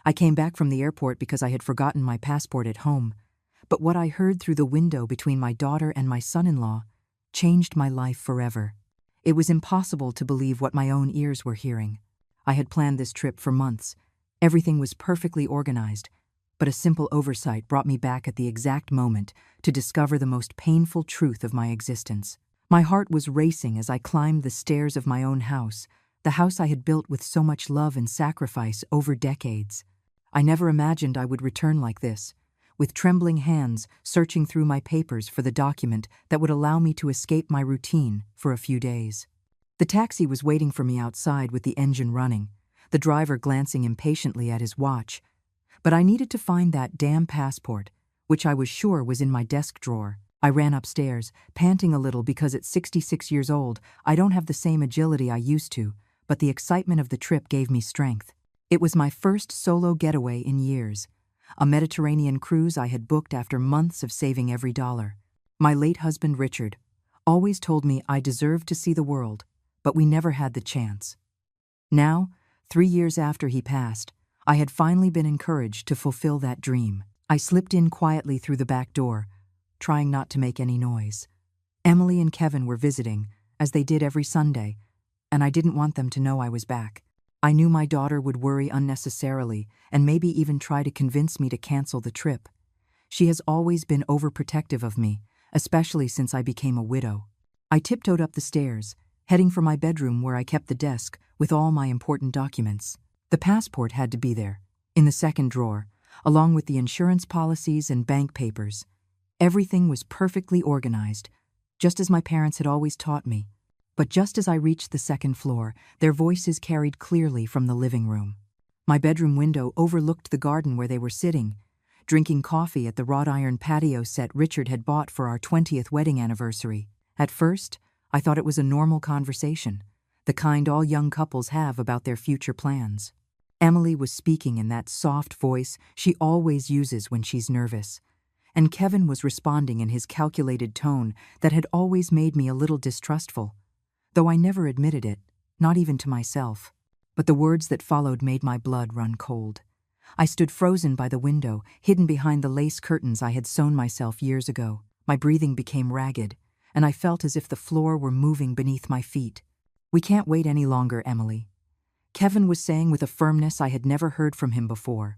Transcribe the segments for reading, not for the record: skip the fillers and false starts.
I came back from the airport because I had forgotten my passport at home, but what I heard through the window between my daughter and my son-in-law changed my life forever. It was impossible to believe what my own ears were hearing. I had planned this trip for months. Everything was perfectly organized, but a simple oversight brought me back at the exact moment to discover the most painful truth of my existence. My heart was racing as I climbed the stairs of my own house, the house I had built with so much love and sacrifice over decades. I never imagined I would return like this, with trembling hands searching through my papers for the document that would allow me to escape my routine for a few days. The taxi was waiting for me outside with the engine running, the driver glancing impatiently at his watch. But I needed to find that damn passport, which I was sure was in my desk drawer. I ran upstairs, panting a little because at 66 years old, I don't have the same agility I used to, but the excitement of the trip gave me strength. It was my first solo getaway in years, a Mediterranean cruise I had booked after months of saving every dollar. My late husband Richard always told me I deserved to see the world, but we never had the chance. Now, 3 years after he passed, I had finally been encouraged to fulfill that dream. I slipped in quietly through the back door, trying not to make any noise. Emily and Kevin were visiting, as they did every Sunday, and I didn't want them to know I was back. I knew my daughter would worry unnecessarily and maybe even try to convince me to cancel the trip. She has always been overprotective of me, especially since I became a widow. I tiptoed up the stairs, heading for my bedroom where I kept the desk with all my important documents. The passport had to be there, in the second drawer, along with the insurance policies and bank papers. Everything was perfectly organized, just as my parents had always taught me. But just as I reached the second floor, their voices carried clearly from the living room. My bedroom window overlooked the garden where they were sitting, drinking coffee at the wrought iron patio set Richard had bought for our 20th wedding anniversary. At first, I thought it was a normal conversation, the kind all young couples have about their future plans. Emily was speaking in that soft voice she always uses when she's nervous, and Kevin was responding in his calculated tone that had always made me a little distrustful, though I never admitted it, not even to myself. But the words that followed made my blood run cold. I stood frozen by the window, hidden behind the lace curtains I had sewn myself years ago. My breathing became ragged, and I felt as if the floor were moving beneath my feet. "We can't wait any longer, Emily," Kevin was saying with a firmness I had never heard from him before.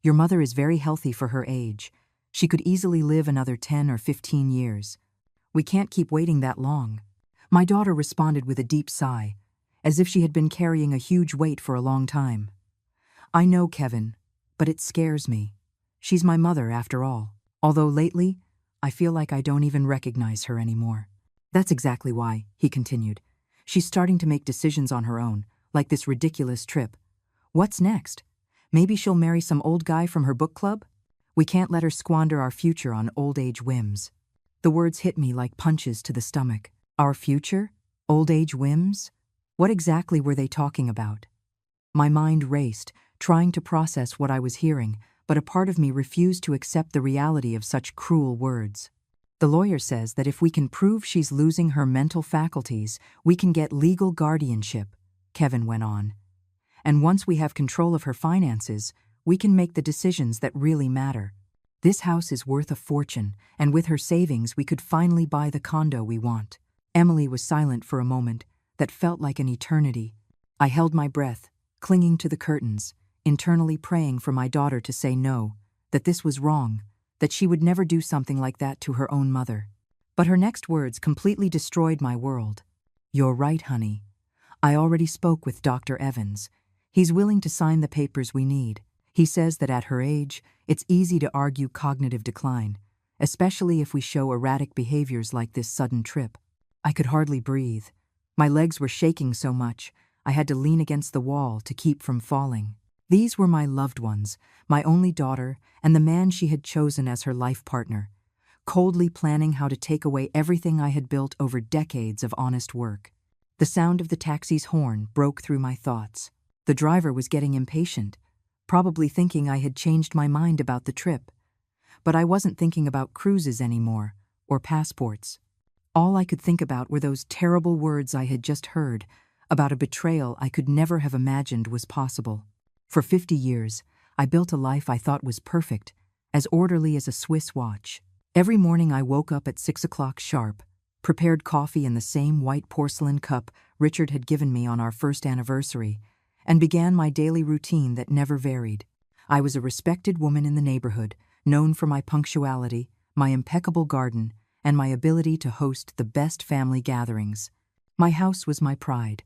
"Your mother is very healthy for her age. She could easily live another 10 or 15 years. We can't keep waiting that long." My daughter responded with a deep sigh, as if she had been carrying a huge weight for a long time. "I know, Kevin, but it scares me. She's my mother, after all. Although lately, I feel like I don't even recognize her anymore." "That's exactly why," he continued. "She's starting to make decisions on her own, like this ridiculous trip. What's next? Maybe she'll marry some old guy from her book club? We can't let her squander our future on old age whims." The words hit me like punches to the stomach. Our future? Old age whims? What exactly were they talking about? My mind raced, trying to process what I was hearing, but a part of me refused to accept the reality of such cruel words. "The lawyer says that if we can prove she's losing her mental faculties, we can get legal guardianship," Kevin went on. "And once we have control of her finances, we can make the decisions that really matter. This house is worth a fortune, and with her savings we could finally buy the condo we want." Emily was silent for a moment that felt like an eternity. I held my breath, clinging to the curtains, internally praying for my daughter to say no, that this was wrong, that she would never do something like that to her own mother. But her next words completely destroyed my world. "You're right, honey. I already spoke with Dr. Evans. He's willing to sign the papers we need. He says that at her age, it's easy to argue cognitive decline, especially if we show erratic behaviors like this sudden trip." I could hardly breathe. My legs were shaking so much, I had to lean against the wall to keep from falling. These were my loved ones, my only daughter, and the man she had chosen as her life partner, coldly planning how to take away everything I had built over decades of honest work. The sound of the taxi's horn broke through my thoughts. The driver was getting impatient, probably thinking I had changed my mind about the trip. But I wasn't thinking about cruises anymore, or passports. All I could think about were those terrible words I had just heard, about a betrayal I could never have imagined was possible. For 50 years, I built a life I thought was perfect, as orderly as a Swiss watch. Every morning I woke up at 6 o'clock sharp, prepared coffee in the same white porcelain cup Richard had given me on our first anniversary, and began my daily routine that never varied. I was a respected woman in the neighborhood, known for my punctuality, my impeccable garden, and my ability to host the best family gatherings. My house was my pride.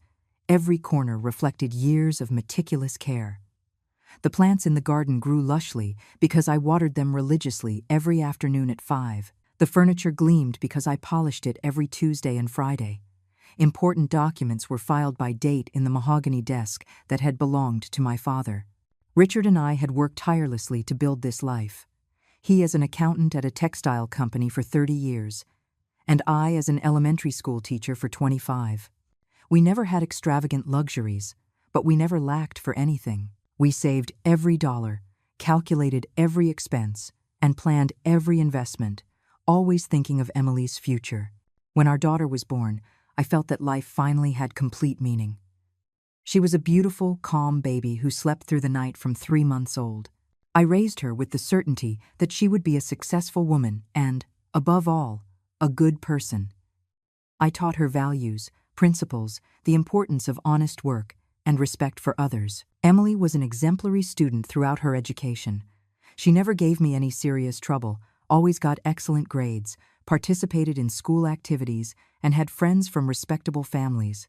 Every corner reflected years of meticulous care. The plants in the garden grew lushly because I watered them religiously every afternoon at 5. The furniture gleamed because I polished it every Tuesday and Friday. Important documents were filed by date in the mahogany desk that had belonged to my father. Richard and I had worked tirelessly to build this life. He as an accountant at a textile company for 30 years, and I as an elementary school teacher for 25. We never had extravagant luxuries, but we never lacked for anything. We saved every dollar, calculated every expense, and planned every investment, always thinking of Emily's future. When our daughter was born, I felt that life finally had complete meaning. She was a beautiful, calm baby who slept through the night from 3 months old. I raised her with the certainty that she would be a successful woman and, above all, a good person. I taught her values, principles, the importance of honest work, and respect for others. Emily was an exemplary student throughout her education. She never gave me any serious trouble, always got excellent grades, participated in school activities, and had friends from respectable families.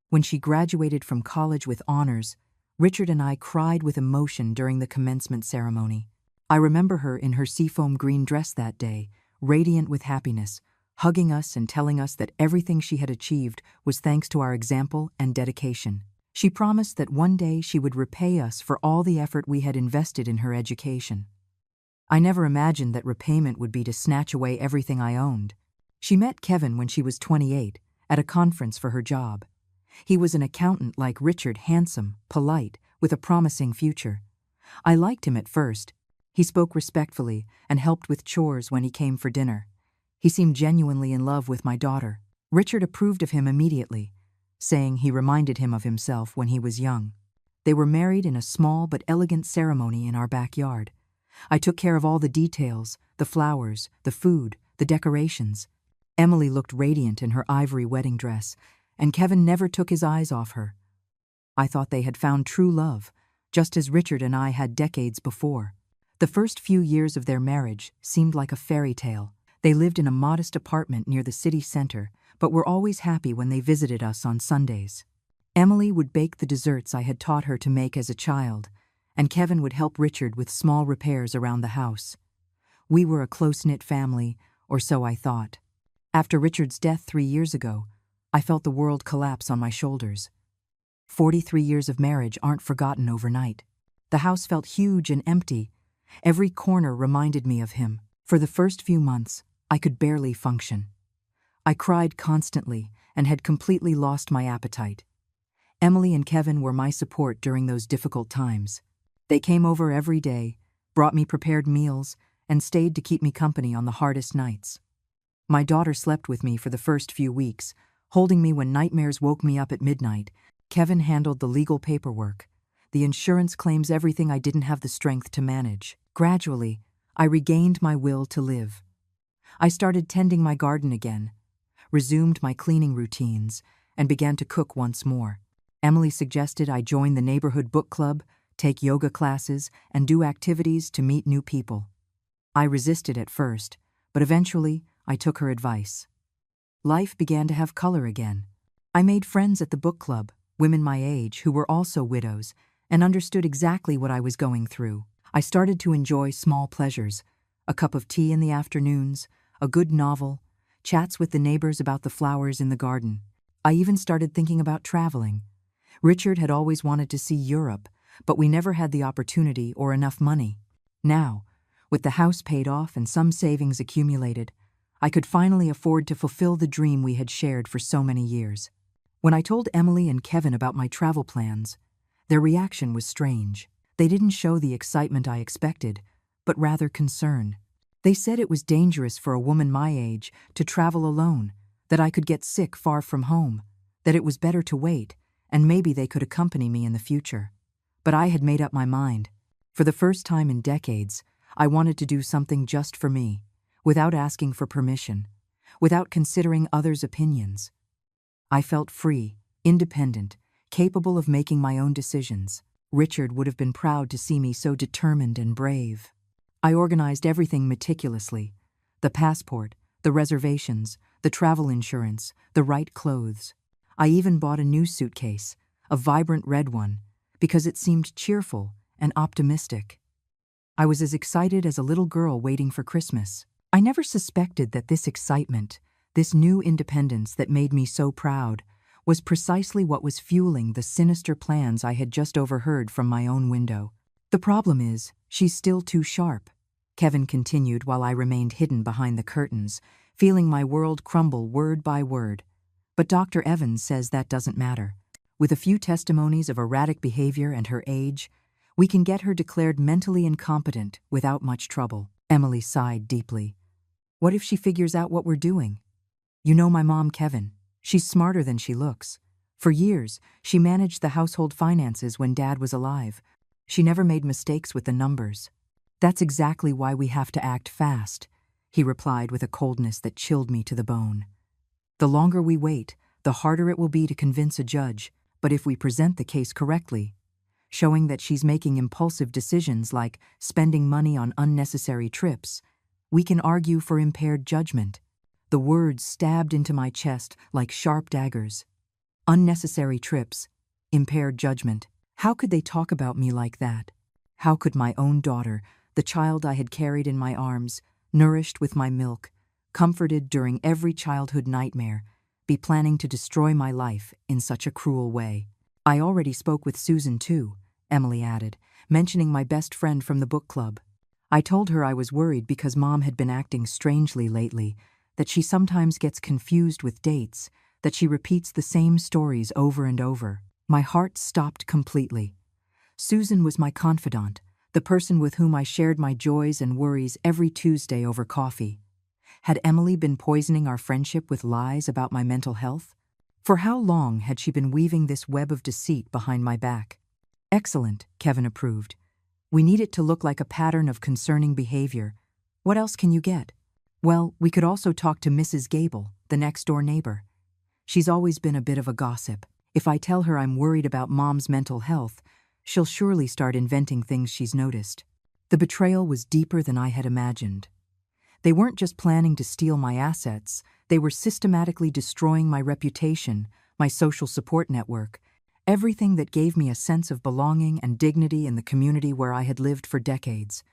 When she graduated from college with honors, Richard and I cried with emotion during the commencement ceremony. I remember her in her seafoam green dress that day, radiant with happiness, hugging us and telling us that everything she had achieved was thanks to our example and dedication. She promised that one day she would repay us for all the effort we had invested in her education. I never imagined that repayment would be to snatch away everything I owned. She met Kevin when she was 28, at a conference for her job. He was an accountant like Richard, handsome, polite, with a promising future. I liked him at first. He spoke respectfully and helped with chores when he came for dinner. He seemed genuinely in love with my daughter. Richard approved of him immediately, saying he reminded him of himself when he was young. They were married in a small but elegant ceremony in our backyard. I took care of all the details, the flowers, the food, the decorations. Emily looked radiant in her ivory wedding dress, and Kevin never took his eyes off her. I thought they had found true love, just as Richard and I had decades before. The first few years of their marriage seemed like a fairy tale. They lived in a modest apartment near the city center, but were always happy when they visited us on Sundays. Emily would bake the desserts I had taught her to make as a child, and Kevin would help Richard with small repairs around the house. We were a close-knit family, or so I thought. After Richard's death 3 years ago, I felt the world collapse on my shoulders. 43 years of marriage aren't forgotten overnight. The house felt huge and empty. Every corner reminded me of him. For the first few months, I could barely function. I cried constantly and had completely lost my appetite. Emily and Kevin were my support during those difficult times. They came over every day, brought me prepared meals, and stayed to keep me company on the hardest nights. My daughter slept with me for the first few weeks, holding me when nightmares woke me up at midnight. Kevin handled the legal paperwork, the insurance claims, everything I didn't have the strength to manage. Gradually, I regained my will to live. I started tending my garden again, resumed my cleaning routines, and began to cook once more. Emily suggested I join the neighborhood book club, take yoga classes, and do activities to meet new people. I resisted at first, but eventually I took her advice. Life began to have color again. I made friends at the book club, women my age who were also widows, and understood exactly what I was going through. I started to enjoy small pleasures, a cup of tea in the afternoons, a good novel, chats with the neighbors about the flowers in the garden. I even started thinking about traveling. Richard had always wanted to see Europe, but we never had the opportunity or enough money. Now, with the house paid off and some savings accumulated, I could finally afford to fulfill the dream we had shared for so many years. When I told Emily and Kevin about my travel plans, their reaction was strange. They didn't show the excitement I expected, but rather concern. They said it was dangerous for a woman my age to travel alone, that I could get sick far from home, that it was better to wait, and maybe they could accompany me in the future. But I had made up my mind. For the first time in decades, I wanted to do something just for me, without asking for permission, without considering others' opinions. I felt free, independent, capable of making my own decisions. Richard would have been proud to see me so determined and brave. I organized everything meticulously: the passport, the reservations, the travel insurance, the right clothes. I even bought a new suitcase, a vibrant red one, because it seemed cheerful and optimistic. I was as excited as a little girl waiting for Christmas. I never suspected that this excitement, this new independence that made me so proud, was precisely what was fueling the sinister plans I had just overheard from my own window. "The problem is, she's still too sharp," Kevin continued while I remained hidden behind the curtains, feeling my world crumble word by word. "But Dr. Evans says that doesn't matter. With a few testimonies of erratic behavior and her age, we can get her declared mentally incompetent without much trouble." Emily sighed deeply. "What if she figures out what we're doing? You know my mom, Kevin. She's smarter than she looks. For years, she managed the household finances when Dad was alive. She never made mistakes with the numbers." "That's exactly why we have to act fast," he replied with a coldness that chilled me to the bone. "The longer we wait, the harder it will be to convince a judge, but if we present the case correctly, showing that she's making impulsive decisions like spending money on unnecessary trips, we can argue for impaired judgment." The words stabbed into my chest like sharp daggers. Unnecessary trips, impaired judgment. How could they talk about me like that? How could my own daughter, the child I had carried in my arms, nourished with my milk, comforted during every childhood nightmare, be planning to destroy my life in such a cruel way? "I already spoke with Susan too," Emily added, mentioning my best friend from the book club. "I told her I was worried because Mom had been acting strangely lately, that she sometimes gets confused with dates, that she repeats the same stories over and over." My heart stopped completely. Susan was my confidant, the person with whom I shared my joys and worries every Tuesday over coffee. Had Emily been poisoning our friendship with lies about my mental health? For how long had she been weaving this web of deceit behind my back? "Excellent," Kevin approved. "We need it to look like a pattern of concerning behavior. What else can you get?" "Well, we could also talk to Mrs. Gable, the next-door neighbor. She's always been a bit of a gossip. If I tell her I'm worried about Mom's mental health, she'll surely start inventing things she's noticed." The betrayal was deeper than I had imagined. They weren't just planning to steal my assets, they were systematically destroying my reputation, my social support network, everything that gave me a sense of belonging and dignity in the community where I had lived for decades.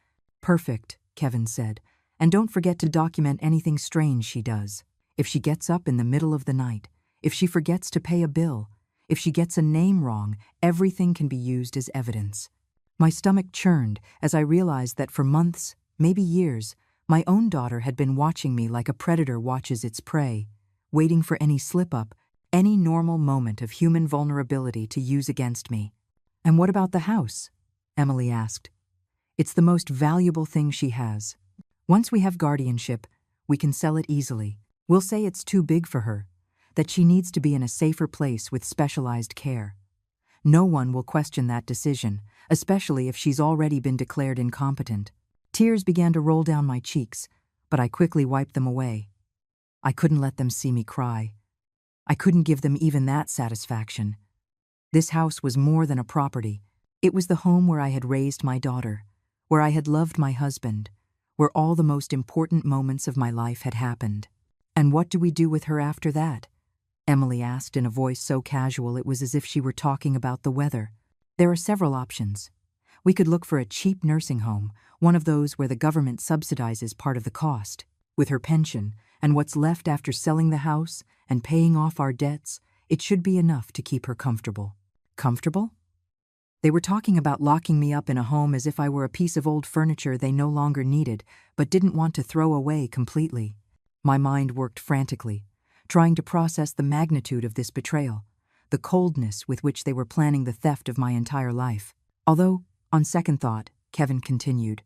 "Perfect," Kevin said. "And don't forget to document anything strange she does. If she gets up in the middle of the night, if she forgets to pay a bill, if she gets a name wrong, everything can be used as evidence." My stomach churned as I realized that for months, maybe years, my own daughter had been watching me like a predator watches its prey, waiting for any slip-up, any normal moment of human vulnerability to use against me. "And what about the house?" Emily asked. "It's the most valuable thing she has. Once we have guardianship, we can sell it easily. We'll say it's too big for her, that she needs to be in a safer place with specialized care. No one will question that decision, especially if she's already been declared incompetent." Tears began to roll down my cheeks, but I quickly wiped them away. I couldn't let them see me cry. I couldn't give them even that satisfaction. This house was more than a property. It was the home where I had raised my daughter, where I had loved my husband, where all the most important moments of my life had happened. "And what do we do with her after that?" Emily asked in a voice so casual it was as if she were talking about the weather. "There are several options. We could look for a cheap nursing home, one of those where the government subsidizes part of the cost. With her pension, and what's left after selling the house and paying off our debts, it should be enough to keep her comfortable." Comfortable? They were talking about locking me up in a home as if I were a piece of old furniture they no longer needed, but didn't want to throw away completely. My mind worked frantically, trying to process the magnitude of this betrayal, the coldness with which they were planning the theft of my entire life. Although, on second thought, Kevin continued,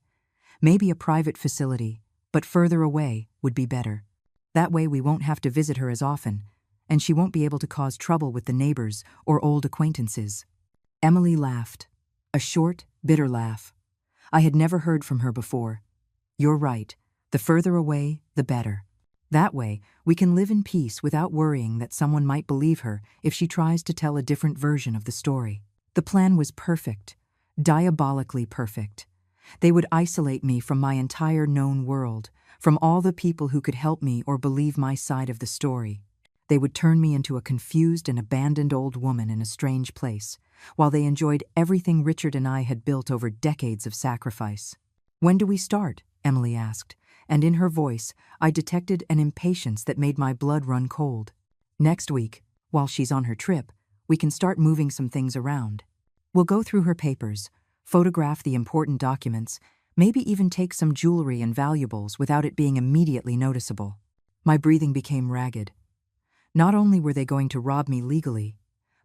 maybe a private facility, but further away, would be better. That way we won't have to visit her as often, and she won't be able to cause trouble with the neighbors or old acquaintances. Emily laughed, a short, bitter laugh. I had never heard from her before. You're right. The further away, the better. That way, we can live in peace without worrying that someone might believe her if she tries to tell a different version of the story. The plan was perfect, diabolically perfect. They would isolate me from my entire known world, from all the people who could help me or believe my side of the story. They would turn me into a confused and abandoned old woman in a strange place, while they enjoyed everything Richard and I had built over decades of sacrifice. "When do we start?" Emily asked, and in her voice I detected an impatience that made my blood run cold. "Next week, while she's on her trip, we can start moving some things around. We'll go through her papers, photograph the important documents, maybe even take some jewelry and valuables without it being immediately noticeable." My breathing became ragged. Not only were they going to rob me legally,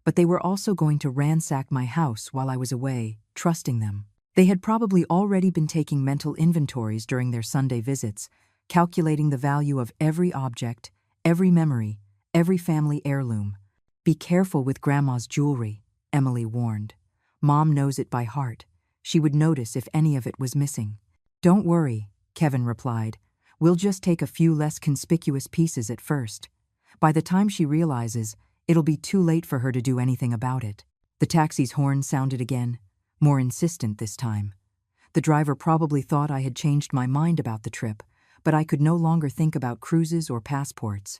but they were also going to ransack my house while I was away, trusting them. They had probably already been taking mental inventories during their Sunday visits, calculating the value of every object, every memory, every family heirloom. "Be careful with Grandma's jewelry," Emily warned. "Mom knows it by heart. She would notice if any of it was missing." "Don't worry," Kevin replied. "We'll just take a few less conspicuous pieces at first. By the time she realizes, it'll be too late for her to do anything about it." The taxi's horn sounded again, more insistent this time. The driver probably thought I had changed my mind about the trip, but I could no longer think about cruises or passports.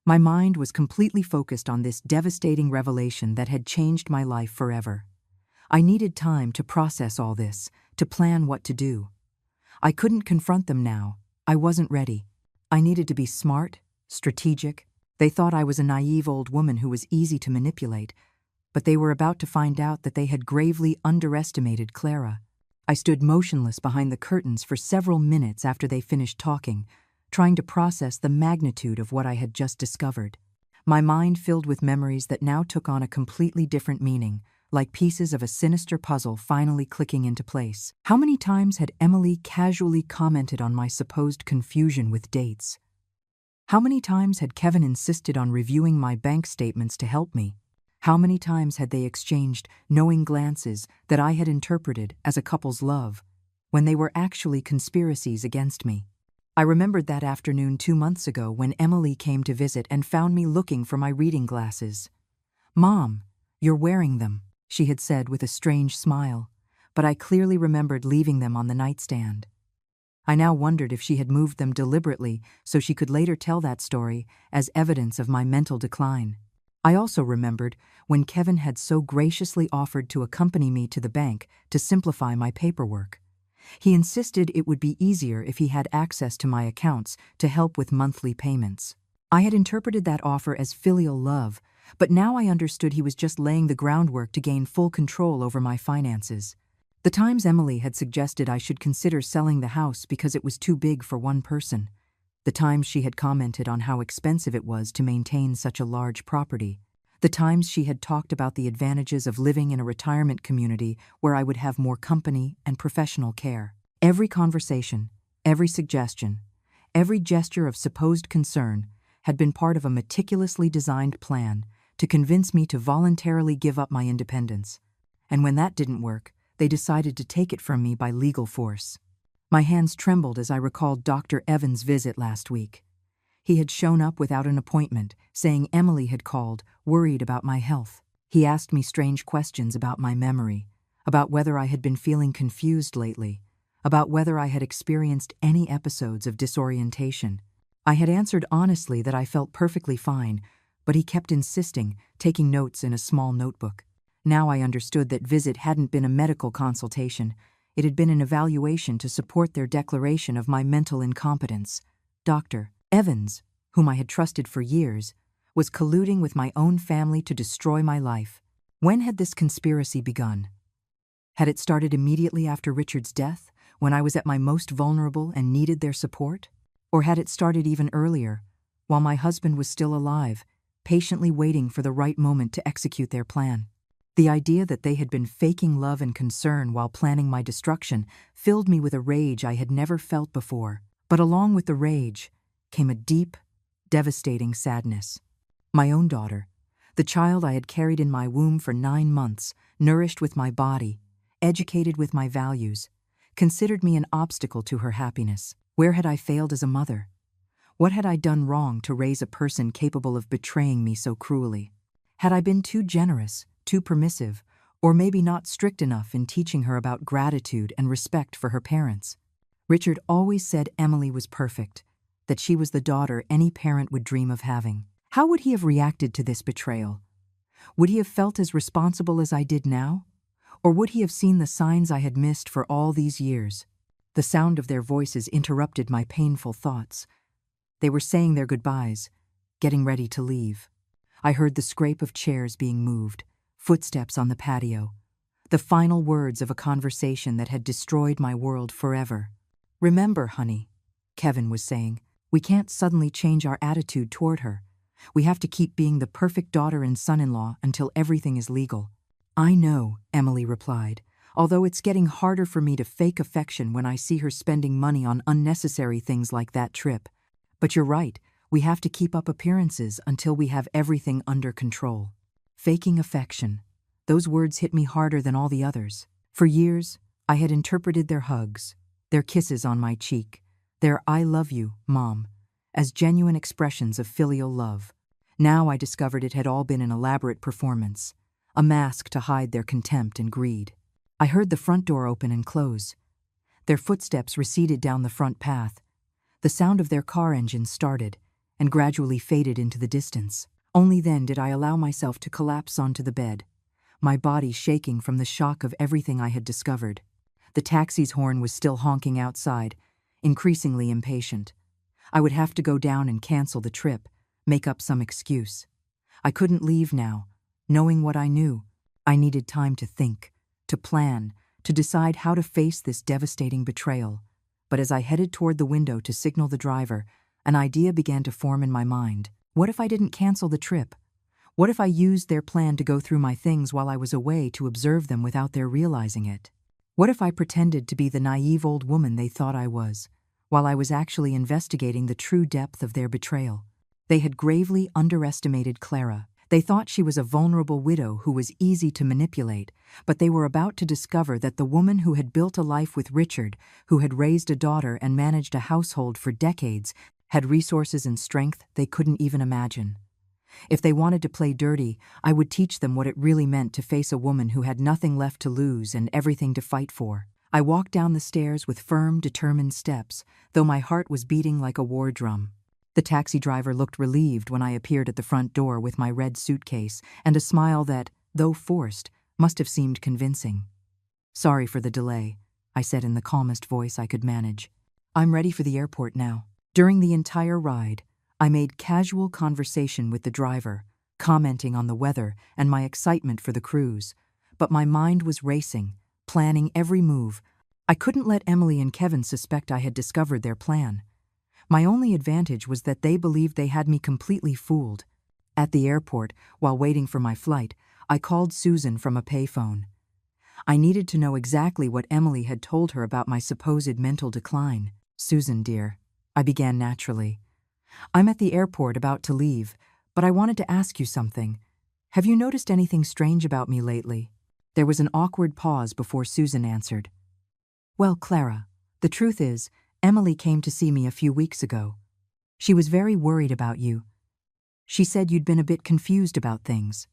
My mind was completely focused on this devastating revelation that had changed my life forever. I needed time to process all this, to plan what to do. I couldn't confront them now. I wasn't ready. I needed to be smart, strategic. They thought I was a naive old woman who was easy to manipulate, but they were about to find out that they had gravely underestimated Clara. I stood motionless behind the curtains for several minutes after they finished talking, trying to process the magnitude of what I had just discovered. My mind filled with memories that now took on a completely different meaning, like pieces of a sinister puzzle finally clicking into place. How many times had Emily casually commented on my supposed confusion with dates? How many times had Kevin insisted on reviewing my bank statements to help me? How many times had they exchanged knowing glances that I had interpreted as a couple's love, when they were actually conspiracies against me? I remembered that afternoon 2 months ago when Emily came to visit and found me looking for my reading glasses. "Mom, you're wearing them," she had said with a strange smile, but I clearly remembered leaving them on the nightstand. I now wondered if she had moved them deliberately so she could later tell that story as evidence of my mental decline. I also remembered when Kevin had so graciously offered to accompany me to the bank to simplify my paperwork. He insisted it would be easier if he had access to my accounts to help with monthly payments. I had interpreted that offer as filial love, but now I understood he was just laying the groundwork to gain full control over my finances. The times Emily had suggested I should consider selling the house because it was too big for one person. The times she had commented on how expensive it was to maintain such a large property. The times she had talked about the advantages of living in a retirement community where I would have more company and professional care. Every conversation, every suggestion, every gesture of supposed concern had been part of a meticulously designed plan to convince me to voluntarily give up my independence. And when that didn't work, they decided to take it from me by legal force. My hands trembled as I recalled Dr. Evans' visit last week. He had shown up without an appointment, saying Emily had called, worried about my health. He asked me strange questions about my memory, about whether I had been feeling confused lately, about whether I had experienced any episodes of disorientation. I had answered honestly that I felt perfectly fine, but he kept insisting, taking notes in a small notebook. Now I understood that visit hadn't been a medical consultation. It had been an evaluation to support their declaration of my mental incompetence. Dr. Evans, whom I had trusted for years, was colluding with my own family to destroy my life. When had this conspiracy begun? Had it started immediately after Richard's death, when I was at my most vulnerable and needed their support? Or had it started even earlier, while my husband was still alive, patiently waiting for the right moment to execute their plan? The idea that they had been faking love and concern while planning my destruction filled me with a rage I had never felt before. But along with the rage came a deep, devastating sadness. My own daughter, the child I had carried in my womb for 9 months, nourished with my body, educated with my values, considered me an obstacle to her happiness. Where had I failed as a mother? What had I done wrong to raise a person capable of betraying me so cruelly? Had I been too generous, too permissive, or maybe not strict enough in teaching her about gratitude and respect for her parents? Richard always said Emily was perfect, that she was the daughter any parent would dream of having. How would he have reacted to this betrayal? Would he have felt as responsible as I did now? Or would he have seen the signs I had missed for all these years? The sound of their voices interrupted my painful thoughts. They were saying their goodbyes, getting ready to leave. I heard the scrape of chairs being moved, footsteps on the patio, the final words of a conversation that had destroyed my world forever. "Remember, honey," Kevin was saying, "we can't suddenly change our attitude toward her. We have to keep being the perfect daughter and son-in-law until everything is legal." "I know," Emily replied, "although it's getting harder for me to fake affection when I see her spending money on unnecessary things like that trip. But you're right, we have to keep up appearances until we have everything under control." Faking affection. Those words hit me harder than all the others. For years, I had interpreted their hugs, their kisses on my cheek, their "I love you, Mom," as genuine expressions of filial love. Now I discovered it had all been an elaborate performance, a mask to hide their contempt and greed. I heard the front door open and close. Their footsteps receded down the front path. The sound of their car engine started and gradually faded into the distance. Only then did I allow myself to collapse onto the bed, my body shaking from the shock of everything I had discovered. The taxi's horn was still honking outside, increasingly impatient. I would have to go down and cancel the trip, make up some excuse. I couldn't leave now, knowing what I knew. I needed time to think, to plan, to decide how to face this devastating betrayal. But as I headed toward the window to signal the driver, an idea began to form in my mind. What if I didn't cancel the trip? What if I used their plan to go through my things while I was away to observe them without their realizing it? What if I pretended to be the naive old woman they thought I was, while I was actually investigating the true depth of their betrayal? They had gravely underestimated Clara. They thought she was a vulnerable widow who was easy to manipulate, but they were about to discover that the woman who had built a life with Richard, who had raised a daughter and managed a household for decades, had resources and strength they couldn't even imagine. If they wanted to play dirty, I would teach them what it really meant to face a woman who had nothing left to lose and everything to fight for. I walked down the stairs with firm, determined steps, though my heart was beating like a war drum. The taxi driver looked relieved when I appeared at the front door with my red suitcase and a smile that, though forced, must have seemed convincing. "Sorry for the delay," I said in the calmest voice I could manage. "I'm ready for the airport now." During the entire ride, I made casual conversation with the driver, commenting on the weather and my excitement for the cruise. But my mind was racing, planning every move. I couldn't let Emily and Kevin suspect I had discovered their plan. My only advantage was that they believed they had me completely fooled. At the airport, while waiting for my flight, I called Susan from a payphone. I needed to know exactly what Emily had told her about my supposed mental decline. "Susan, dear," I began naturally, "I'm at the airport about to leave, but I wanted to ask you something. Have you noticed anything strange about me lately?" There was an awkward pause before Susan answered. "Well, Clara, the truth is, Emily came to see me a few weeks ago. She was very worried about you. She said you'd been a bit confused about things."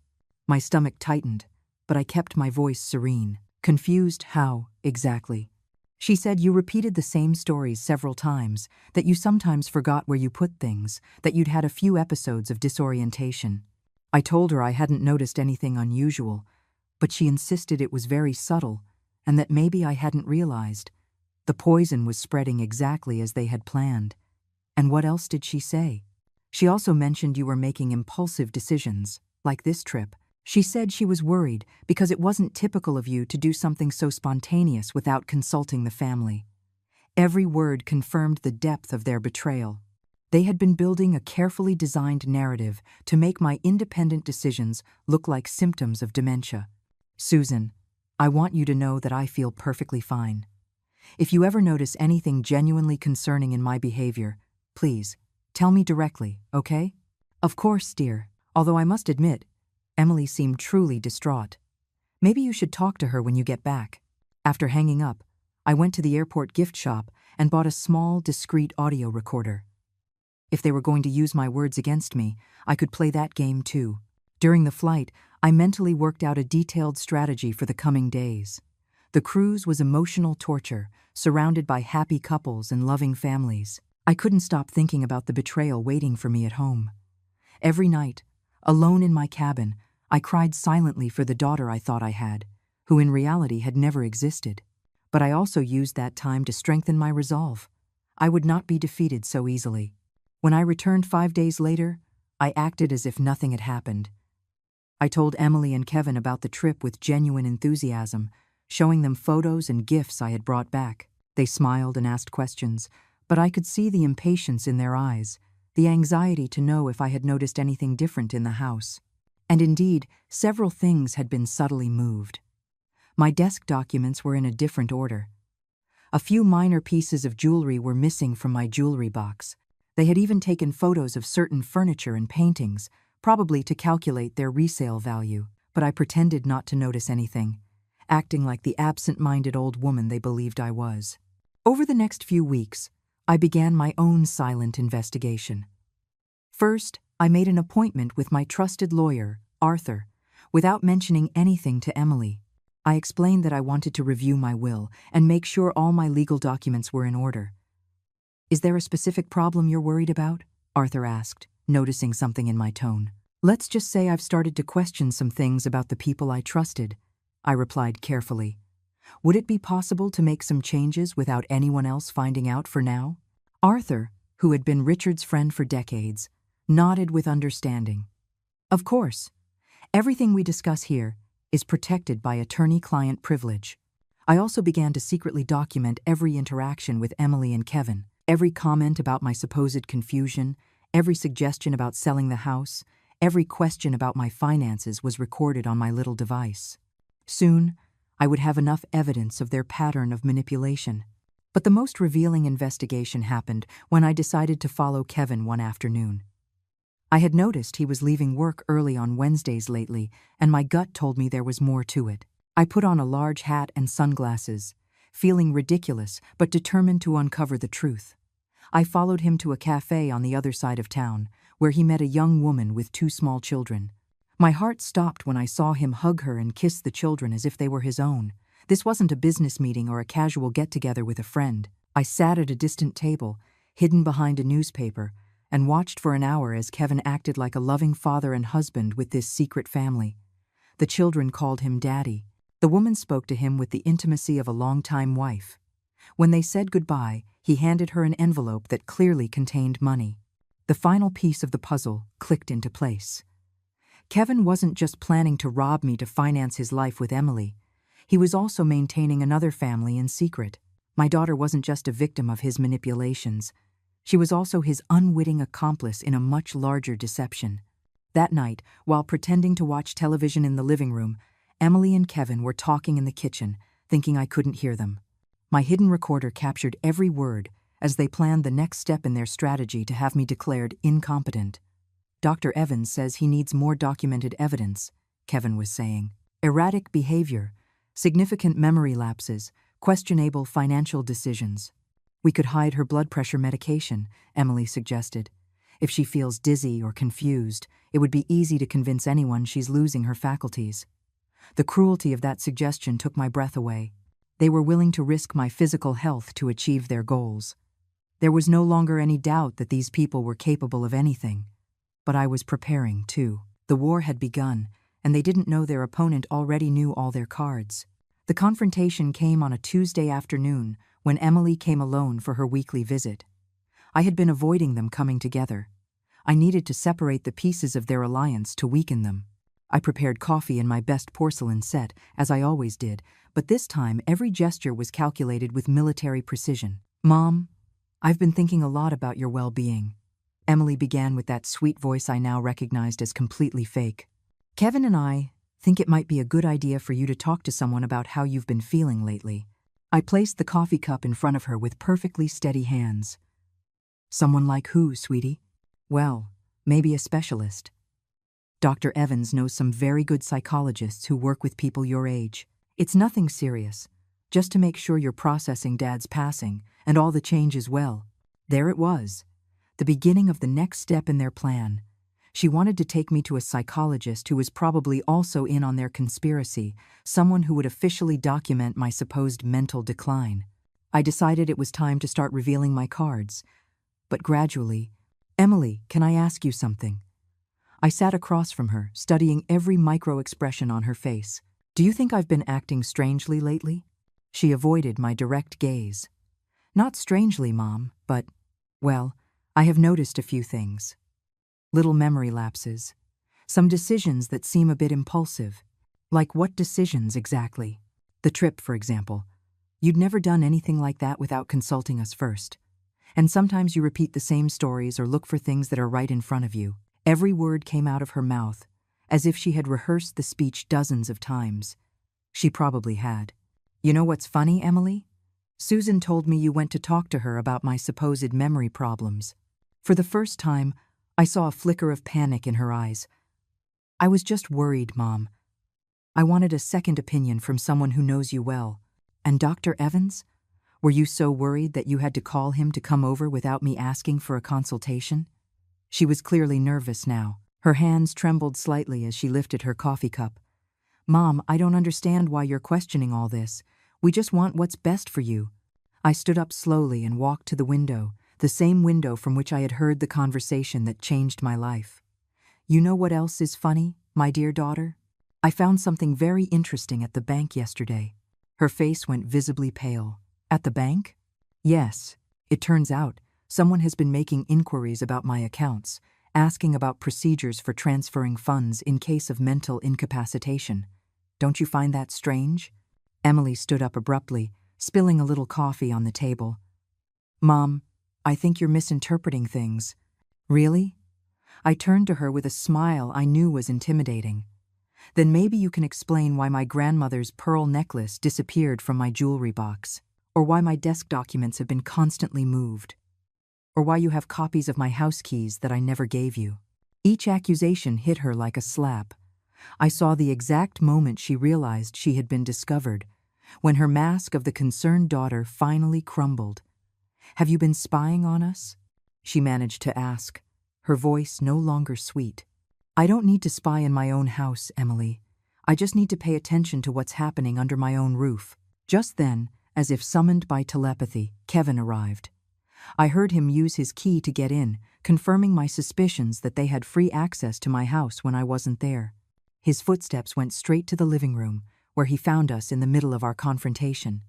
My stomach tightened, but I kept my voice serene. "Confused how, exactly?" "She said you repeated the same stories several times, that you sometimes forgot where you put things, that you'd had a few episodes of disorientation." I told her I hadn't noticed anything unusual, but she insisted it was very subtle and that maybe I hadn't realized. The poison was spreading exactly as they had planned. And what else did she say? She also mentioned you were making impulsive decisions, like this trip. She said she was worried because it wasn't typical of you to do something so spontaneous without consulting the family. Every word confirmed the depth of their betrayal. They had been building a carefully designed narrative to make my independent decisions look like symptoms of dementia. "Susan, I want you to know that I feel perfectly fine. If you ever notice anything genuinely concerning in my behavior, please, tell me directly, okay?" "Of course, dear," although I must admit, Emily seemed truly distraught. "Maybe you should talk to her when you get back." After hanging up, I went to the airport gift shop and bought a small, discreet audio recorder. If they were going to use my words against me, I could play that game too. During the flight, I mentally worked out a detailed strategy for the coming days. The cruise was emotional torture, surrounded by happy couples and loving families. I couldn't stop thinking about the betrayal waiting for me at home. Every night, alone in my cabin, I cried silently for the daughter I thought I had, who in reality had never existed. But I also used that time to strengthen my resolve. I would not be defeated so easily. When I returned 5 days later, I acted as if nothing had happened. I told Emily and Kevin about the trip with genuine enthusiasm, showing them photos and gifts I had brought back. They smiled and asked questions, but I could see the impatience in their eyes, the anxiety to know if I had noticed anything different in the house. And indeed, several things had been subtly moved. My desk documents were in a different order. A few minor pieces of jewelry were missing from my jewelry box. They had even taken photos of certain furniture and paintings, probably to calculate their resale value, but I pretended not to notice anything, acting like the absent-minded old woman they believed I was. Over the next few weeks, I began my own silent investigation. First, I made an appointment with my trusted lawyer, Arthur, without mentioning anything to Emily. I explained that I wanted to review my will and make sure all my legal documents were in order. "Is there a specific problem you're worried about?" Arthur asked, noticing something in my tone. "Let's just say I've started to question some things about the people I trusted," I replied carefully. "Would it be possible to make some changes without anyone else finding out for now?" Arthur, who had been Richard's friend for decades, nodded with understanding. "Of course. Everything we discuss here is protected by attorney-client privilege." I also began to secretly document every interaction with Emily and Kevin, every comment about my supposed confusion, every suggestion about selling the house, every question about my finances was recorded on my little device. Soon, I would have enough evidence of their pattern of manipulation. But the most revealing investigation happened when I decided to follow Kevin one afternoon. I had noticed he was leaving work early on Wednesdays lately, and my gut told me there was more to it. I put on a large hat and sunglasses, feeling ridiculous but determined to uncover the truth. I followed him to a cafe on the other side of town, where he met a young woman with 2 small children. My heart stopped when I saw him hug her and kiss the children as if they were his own. This wasn't a business meeting or a casual get-together with a friend. I sat at a distant table, hidden behind a newspaper, and watched for an hour as Kevin acted like a loving father and husband with this secret family. The children called him Daddy. The woman spoke to him with the intimacy of a longtime wife. When they said goodbye, he handed her an envelope that clearly contained money. The final piece of the puzzle clicked into place. Kevin wasn't just planning to rob me to finance his life with Emily. He was also maintaining another family in secret. My daughter wasn't just a victim of his manipulations. She was also his unwitting accomplice in a much larger deception. That night, while pretending to watch television in the living room, Emily and Kevin were talking in the kitchen, thinking I couldn't hear them. My hidden recorder captured every word as they planned the next step in their strategy to have me declared incompetent. "Dr. Evans says he needs more documented evidence," Kevin was saying. "Erratic behavior, significant memory lapses, questionable financial decisions. We could hide her blood pressure medication," Emily suggested. "If she feels dizzy or confused, it would be easy to convince anyone she's losing her faculties." The cruelty of that suggestion took my breath away. They were willing to risk my physical health to achieve their goals. There was no longer any doubt that these people were capable of anything. But I was preparing, too. The war had begun, and they didn't know their opponent already knew all their cards. The confrontation came on a Tuesday afternoon when Emily came alone for her weekly visit. I had been avoiding them coming together. I needed to separate the pieces of their alliance to weaken them. I prepared coffee in my best porcelain set, as I always did, but this time every gesture was calculated with military precision. "Mom, I've been thinking a lot about your well-being," Emily began with that sweet voice I now recognized as completely fake. "Kevin and I think it might be a good idea for you to talk to someone about how you've been feeling lately." I placed the coffee cup in front of her with perfectly steady hands. "Someone like who, sweetie?" "Well, maybe a specialist. Dr. Evans knows some very good psychologists who work with people your age. It's nothing serious, just to make sure you're processing Dad's passing and all the change is well. There it was, the beginning of the next step in their plan. She wanted to take me to a psychologist who was probably also in on their conspiracy, someone who would officially document my supposed mental decline. I decided it was time to start revealing my cards. But gradually, "Emily, can I ask you something?" I sat across from her, studying every micro-expression on her face. "Do you think I've been acting strangely lately?" She avoided my direct gaze. "Not strangely, Mom, but, well, I have noticed a few things. Little memory lapses. Some decisions that seem a bit impulsive." "Like what decisions exactly?" "The trip, for example. You'd never done anything like that without consulting us first. And sometimes you repeat the same stories or look for things that are right in front of you." Every word came out of her mouth, as if she had rehearsed the speech dozens of times. She probably had. "You know what's funny, Emily? Susan told me you went to talk to her about my supposed memory problems." For the first time, I saw a flicker of panic in her eyes. "I was just worried, Mom. I wanted a second opinion from someone who knows you well." "And Dr. Evans? Were you so worried that you had to call him to come over without me asking for a consultation?" She was clearly nervous now. Her hands trembled slightly as she lifted her coffee cup. "Mom, I don't understand why you're questioning all this. We just want what's best for you." I stood up slowly and walked to the window, the same window from which I had heard the conversation that changed my life. "You know what else is funny, my dear daughter? I found something very interesting at the bank yesterday." Her face went visibly pale. "At the bank?" "Yes. It turns out someone has been making inquiries about my accounts, asking about procedures for transferring funds in case of mental incapacitation. Don't you find that strange?" Emily stood up abruptly, spilling a little coffee on the table. "Mom, I think you're misinterpreting things." "Really?" I turned to her with a smile I knew was intimidating. "Then maybe you can explain why my grandmother's pearl necklace disappeared from my jewelry box, or why my desk documents have been constantly moved, or why you have copies of my house keys that I never gave you." Each accusation hit her like a slap. I saw the exact moment she realized she had been discovered, when her mask of the concerned daughter finally crumbled. "Have you been spying on us?" she managed to ask, her voice no longer sweet. "I don't need to spy in my own house, Emily. I just need to pay attention to what's happening under my own roof." Just then, as if summoned by telepathy, Kevin arrived. I heard him use his key to get in, confirming my suspicions that they had free access to my house when I wasn't there. His footsteps went straight to the living room, where he found us in the middle of our confrontation.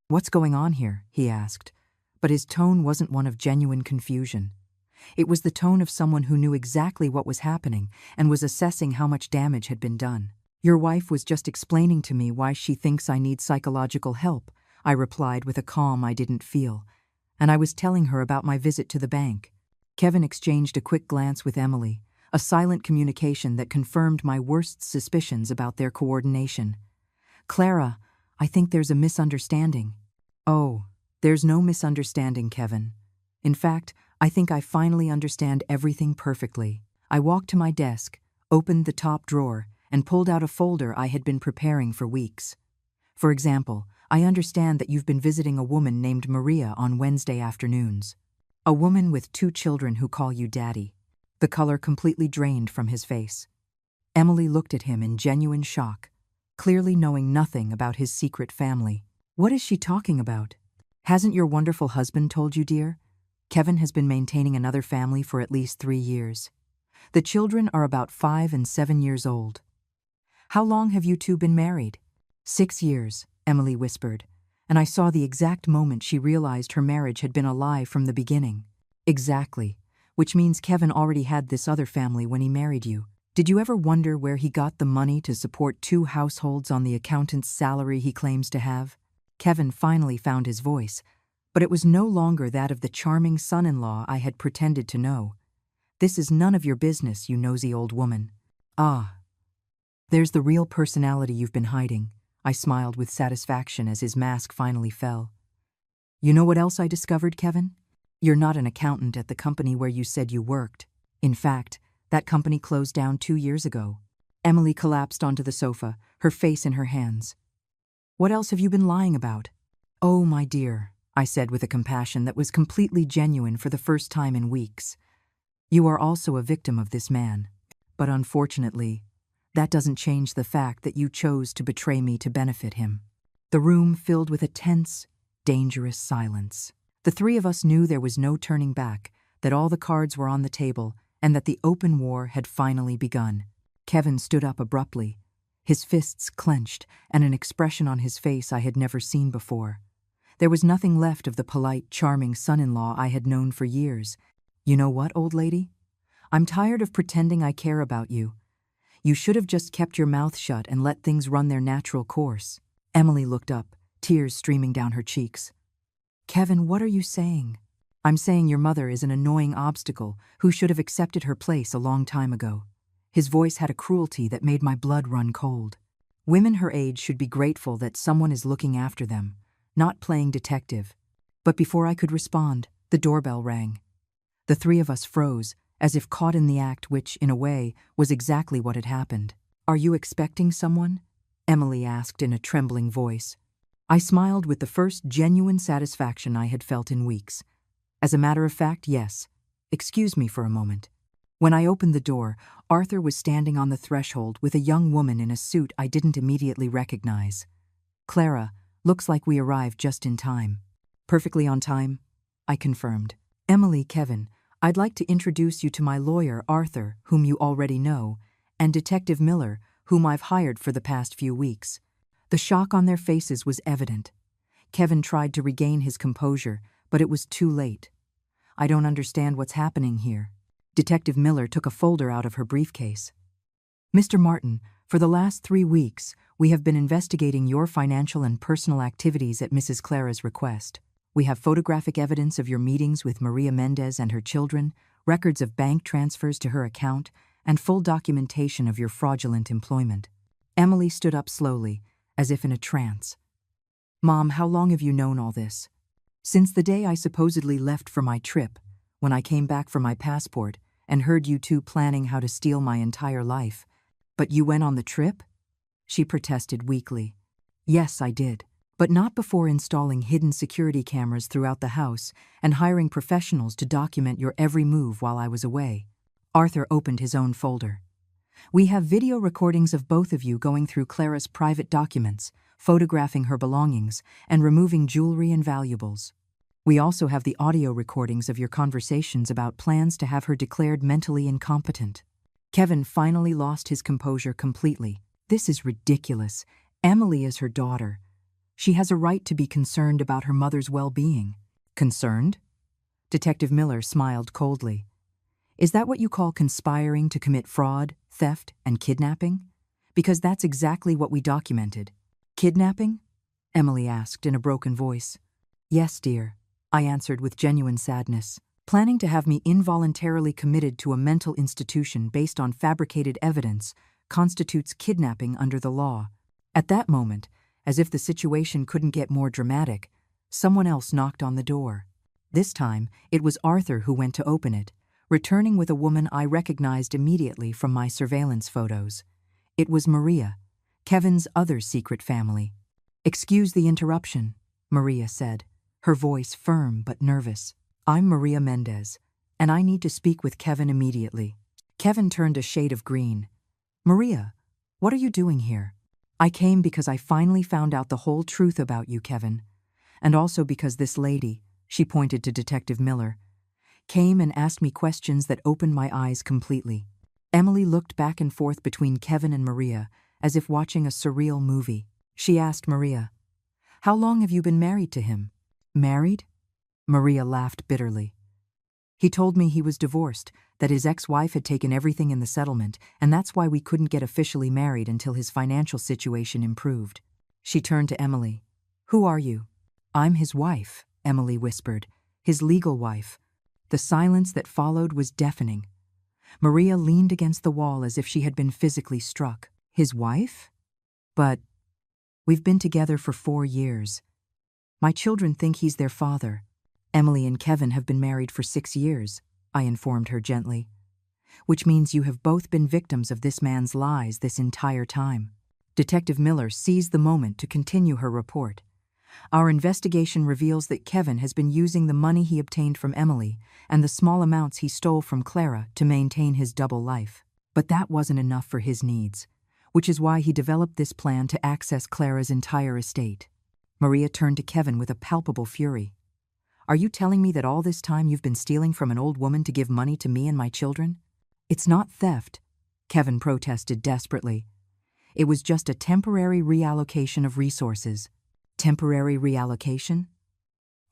"What's going on here?" he asked, but his tone wasn't one of genuine confusion. It was the tone of someone who knew exactly what was happening and was assessing how much damage had been done. "Your wife was just explaining to me why she thinks I need psychological help," I replied with a calm I didn't feel, "and I was telling her about my visit to the bank." Kevin exchanged a quick glance with Emily, a silent communication that confirmed my worst suspicions about their coordination. "Clara, I think there's a misunderstanding." "Oh, there's no misunderstanding, Kevin. In fact, I think I finally understand everything perfectly." I walked to my desk, opened the top drawer, and pulled out a folder I had been preparing for weeks. "For example, I understand that you've been visiting a woman named Maria on Wednesday afternoons. A woman with 2 children who call you Daddy." The color completely drained from his face. Emily looked at him in genuine shock, clearly knowing nothing about his secret family. "What is she talking about? Hasn't your wonderful husband told you, dear? Kevin has been maintaining another family for at least 3 years. The children are about 5 and 7 years old." "How long have you two been married?" 6 years, Emily whispered, and I saw the exact moment she realized her marriage had been a lie from the beginning. "Exactly, which means Kevin already had this other family when he married you. Did you ever wonder where he got the money to support 2 households on the accountant's salary he claims to have?" Kevin finally found his voice, but it was no longer that of the charming son-in-law I had pretended to know. "This is none of your business, you nosy old woman." "Ah, there's the real personality you've been hiding," I smiled with satisfaction as his mask finally fell. "You know what else I discovered, Kevin? You're not an accountant at the company where you said you worked. In fact, that company closed down 2 years ago." Emily collapsed onto the sofa, her face in her hands. What else have you been lying about? Oh, my dear, I said with a compassion that was completely genuine for the first time in weeks. You are also a victim of this man. But unfortunately, that doesn't change the fact that you chose to betray me to benefit him. The room filled with a tense, dangerous silence. The three of us knew there was no turning back, that all the cards were on the table, and that the open war had finally begun. Kevin stood up abruptly, his fists clenched and an expression on his face I had never seen before. There was nothing left of the polite, charming son-in-law I had known for years. You know what, old lady? I'm tired of pretending I care about you. You should have just kept your mouth shut and let things run their natural course. Emily looked up, tears streaming down her cheeks. Kevin, what are you saying? I'm saying your mother is an annoying obstacle who should have accepted her place a long time ago. His voice had a cruelty that made my blood run cold. Women her age should be grateful that someone is looking after them, not playing detective. But before I could respond, the doorbell rang. The three of us froze, as if caught in the act which, in a way, was exactly what had happened. Are you expecting someone? Emily asked in a trembling voice. I smiled with the first genuine satisfaction I had felt in weeks. As a matter of fact, yes. Excuse me for a moment. When I opened the door, Arthur was standing on the threshold with a young woman in a suit I didn't immediately recognize. Clara, looks like we arrived just in time. Perfectly on time, I confirmed. Emily, Kevin, I'd like to introduce you to my lawyer, Arthur, whom you already know, and Detective Miller, whom I've hired for the past few weeks. The shock on their faces was evident. Kevin tried to regain his composure, but it was too late. I don't understand what's happening here. Detective Miller took a folder out of her briefcase. Mr. Martin, for the last 3 weeks, we have been investigating your financial and personal activities at Mrs. Clara's request. We have photographic evidence of your meetings with Maria Mendez and her children, records of bank transfers to her account, and full documentation of your fraudulent employment. Emily stood up slowly, as if in a trance. Mom, how long have you known all this? Since the day I supposedly left for my trip, when I came back for my passport and heard you two planning how to steal my entire life. But you went on the trip? She protested weakly. Yes, I did, but not before installing hidden security cameras throughout the house and hiring professionals to document your every move while I was away. Arthur opened his own folder. We have video recordings of both of you going through Clara's private documents, photographing her belongings, and removing jewelry and valuables. We also have the audio recordings of your conversations about plans to have her declared mentally incompetent. Kevin finally lost his composure completely. This is ridiculous. Emily is her daughter. She has a right to be concerned about her mother's well-being. Concerned? Detective Miller smiled coldly. Is that what you call conspiring to commit fraud, theft, and kidnapping? Because that's exactly what we documented. Kidnapping? Emily asked in a broken voice. Yes, dear, I answered with genuine sadness. Planning to have me involuntarily committed to a mental institution based on fabricated evidence constitutes kidnapping under the law. At that moment, as if the situation couldn't get more dramatic, someone else knocked on the door. This time, it was Arthur who went to open it, returning with a woman I recognized immediately from my surveillance photos. It was Maria, Kevin's other secret family. Excuse the interruption, Maria said, her voice firm but nervous. I'm Maria Mendez, and I need to speak with Kevin immediately. Kevin turned a shade of green. Maria, what are you doing here? I came because I finally found out the whole truth about you, Kevin. And also because this lady, she pointed to Detective Miller, came and asked me questions that opened my eyes completely. Emily looked back and forth between Kevin and Maria, as if watching a surreal movie. She asked Maria, "How long have you been married to him?" Married? Maria laughed bitterly. He told me he was divorced, that his ex-wife had taken everything in the settlement, and that's why we couldn't get officially married until his financial situation improved. She turned to Emily. Who are you? I'm his wife, Emily whispered, his legal wife. The silence that followed was deafening. Maria leaned against the wall as if she had been physically struck. His wife? But we've been together for 4 years. My children think he's their father. Emily and Kevin have been married for 6 years, I informed her gently. Which means you have both been victims of this man's lies this entire time. Detective Miller seized the moment to continue her report. Our investigation reveals that Kevin has been using the money he obtained from Emily and the small amounts he stole from Clara to maintain his double life. But that wasn't enough for his needs, which is why he developed this plan to access Clara's entire estate. Maria turned to Kevin with a palpable fury. Are you telling me that all this time you've been stealing from an old woman to give money to me and my children? It's not theft, Kevin protested desperately. It was just a temporary reallocation of resources. Temporary reallocation?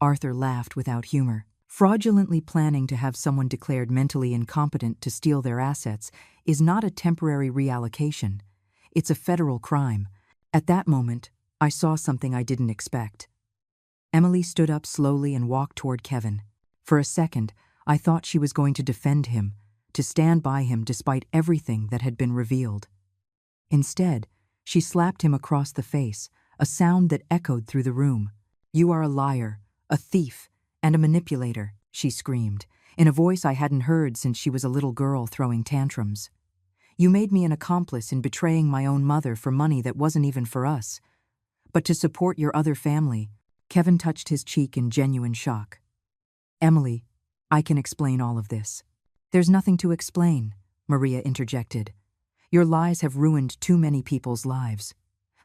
Arthur laughed without humor. Fraudulently planning to have someone declared mentally incompetent to steal their assets is not a temporary reallocation. It's a federal crime. At that moment, I saw something I didn't expect. Emily stood up slowly and walked toward Kevin. For a second, I thought she was going to defend him, to stand by him despite everything that had been revealed. Instead, she slapped him across the face, a sound that echoed through the room. You are a liar, a thief, and a manipulator, she screamed, in a voice I hadn't heard since she was a little girl throwing tantrums. You made me an accomplice in betraying my own mother for money that wasn't even for us. But to support your other family, Kevin touched his cheek in genuine shock. Emily, I can explain all of this. There's nothing to explain, Maria interjected. Your lies have ruined too many people's lives.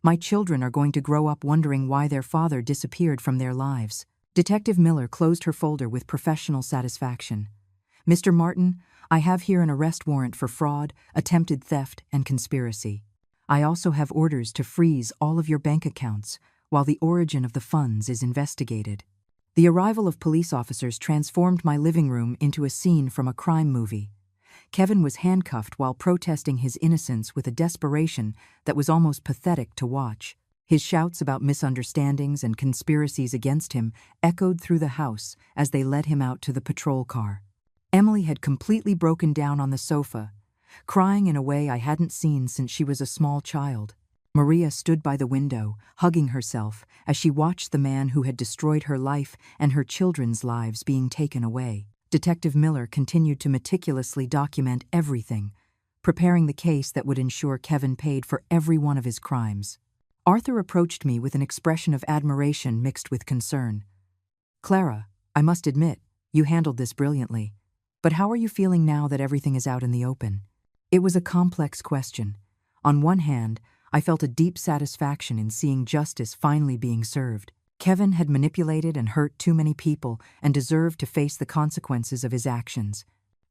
My children are going to grow up wondering why their father disappeared from their lives. Detective Miller closed her folder with professional satisfaction. Mr. Martin, I have here an arrest warrant for fraud, attempted theft, and conspiracy. I also have orders to freeze all of your bank accounts while the origin of the funds is investigated. The arrival of police officers transformed my living room into a scene from a crime movie. Kevin was handcuffed while protesting his innocence with a desperation that was almost pathetic to watch. His shouts about misunderstandings and conspiracies against him echoed through the house as they led him out to the patrol car. Emily had completely broken down on the sofa, crying in a way I hadn't seen since she was a small child. Maria stood by the window, hugging herself, as she watched the man who had destroyed her life and her children's lives being taken away. Detective Miller continued to meticulously document everything, preparing the case that would ensure Kevin paid for every one of his crimes. Arthur approached me with an expression of admiration mixed with concern. Clara, I must admit, you handled this brilliantly. But how are you feeling now that everything is out in the open? It was a complex question. On one hand, I felt a deep satisfaction in seeing justice finally being served. Kevin had manipulated and hurt too many people and deserved to face the consequences of his actions.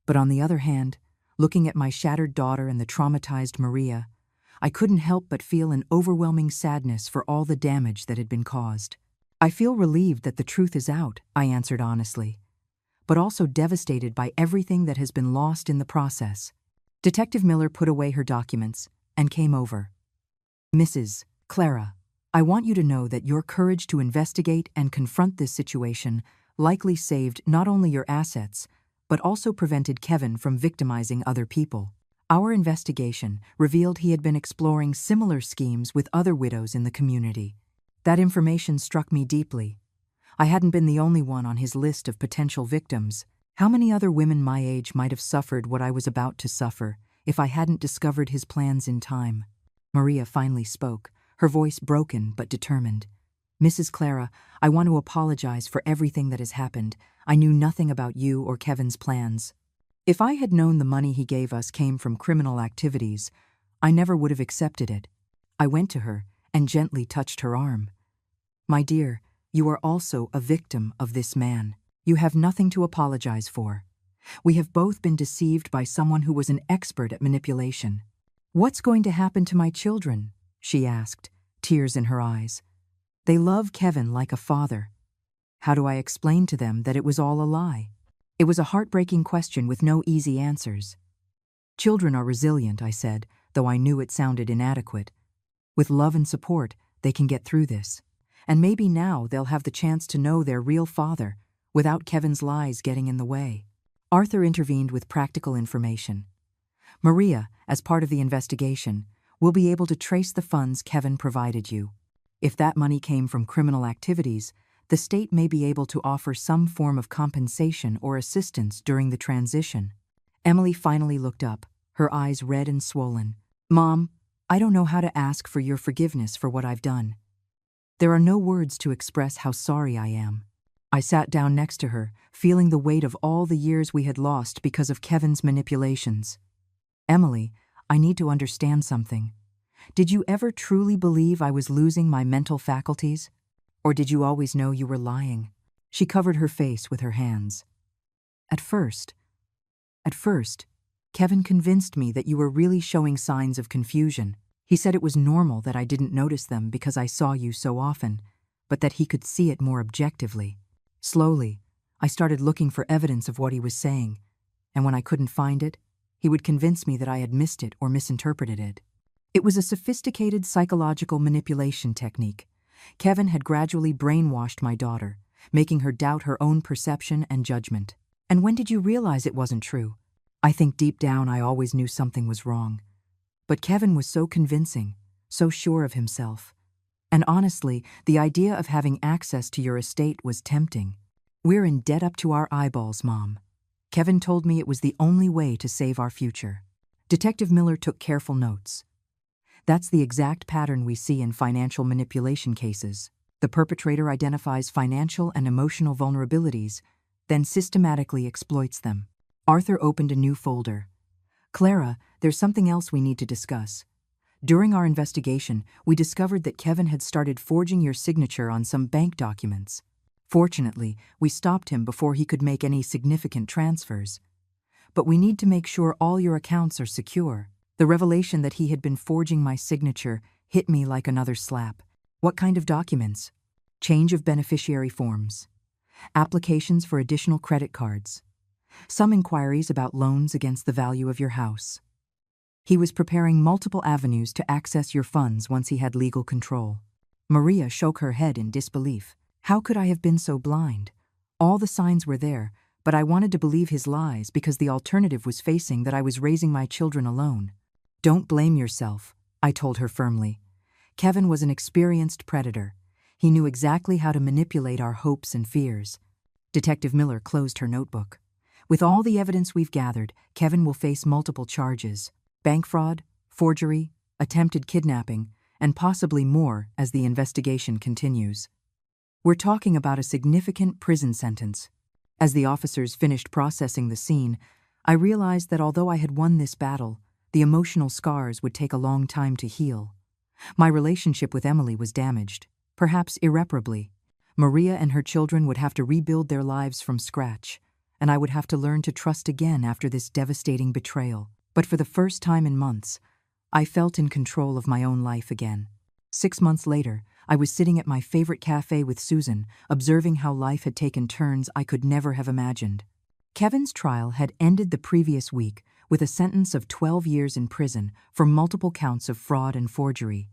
But on the other hand, looking at my shattered daughter and the traumatized Maria, I couldn't help but feel an overwhelming sadness for all the damage that had been caused. I feel relieved that the truth is out, I answered honestly, but also devastated by everything that has been lost in the process. Detective Miller put away her documents and came over. Mrs. Clara, I want you to know that your courage to investigate and confront this situation likely saved not only your assets, but also prevented Kevin from victimizing other people. Our investigation revealed he had been exploring similar schemes with other widows in the community. That information struck me deeply. I hadn't been the only one on his list of potential victims. How many other women my age might have suffered what I was about to suffer if I hadn't discovered his plans in time? Maria finally spoke, her voice broken but determined. Mrs. Clara, I want to apologize for everything that has happened. I knew nothing about you or Kevin's plans. If I had known the money he gave us came from criminal activities, I never would have accepted it. I went to her and gently touched her arm. My dear, you are also a victim of this man. You have nothing to apologize for. We have both been deceived by someone who was an expert at manipulation. What's going to happen to my children? She asked, tears in her eyes. They love Kevin like a father. How do I explain to them that it was all a lie? It was a heartbreaking question with no easy answers. Children are resilient, I said, though I knew it sounded inadequate. With love and support, they can get through this. And maybe now they'll have the chance to know their real father, without Kevin's lies getting in the way. Arthur intervened with practical information. Maria, as part of the investigation, will be able to trace the funds Kevin provided you. If that money came from criminal activities, the state may be able to offer some form of compensation or assistance during the transition. Emily finally looked up, her eyes red and swollen. Mom, I don't know how to ask for your forgiveness for what I've done. There are no words to express how sorry I am." I sat down next to her, feeling the weight of all the years we had lost because of Kevin's manipulations. "Emily, I need to understand something. Did you ever truly believe I was losing my mental faculties? Or did you always know you were lying?" She covered her face with her hands. At first, Kevin convinced me that you were really showing signs of confusion. He said it was normal that I didn't notice them because I saw you so often, but that he could see it more objectively. Slowly, I started looking for evidence of what he was saying, and when I couldn't find it, he would convince me that I had missed it or misinterpreted it. It was a sophisticated psychological manipulation technique. Kevin had gradually brainwashed my daughter, making her doubt her own perception and judgment. "And when did you realize it wasn't true?" "I think deep down I always knew something was wrong. But Kevin was so convincing, so sure of himself. And honestly, the idea of having access to your estate was tempting. We're in debt up to our eyeballs, Mom. Kevin told me it was the only way to save our future." Detective Miller took careful notes. "That's the exact pattern we see in financial manipulation cases. The perpetrator identifies financial and emotional vulnerabilities, then systematically exploits them." Arthur opened a new folder. "Clara, there's something else we need to discuss. During our investigation, we discovered that Kevin had started forging your signature on some bank documents. Fortunately, we stopped him before he could make any significant transfers. But we need to make sure all your accounts are secure." The revelation that he had been forging my signature hit me like another slap. "What kind of documents?" "Change of beneficiary forms. Applications for additional credit cards. Some inquiries about loans against the value of your house. He was preparing multiple avenues to access your funds once he had legal control." Maria shook her head in disbelief. "How could I have been so blind? All the signs were there, but I wanted to believe his lies because the alternative was facing that I was raising my children alone." "Don't blame yourself," I told her firmly. "Kevin was an experienced predator. He knew exactly how to manipulate our hopes and fears." Detective Miller closed her notebook. "With all the evidence we've gathered, Kevin will face multiple charges: bank fraud, forgery, attempted kidnapping, and possibly more as the investigation continues. We're talking about a significant prison sentence." As the officers finished processing the scene, I realized that although I had won this battle, the emotional scars would take a long time to heal. My relationship with Emily was damaged, perhaps irreparably. Maria and her children would have to rebuild their lives from scratch, and I would have to learn to trust again after this devastating betrayal. But for the first time in months, I felt in control of my own life again. 6 months later, I was sitting at my favorite cafe with Susan, observing how life had taken turns I could never have imagined. Kevin's trial had ended the previous week with a sentence of 12 years in prison for multiple counts of fraud and forgery.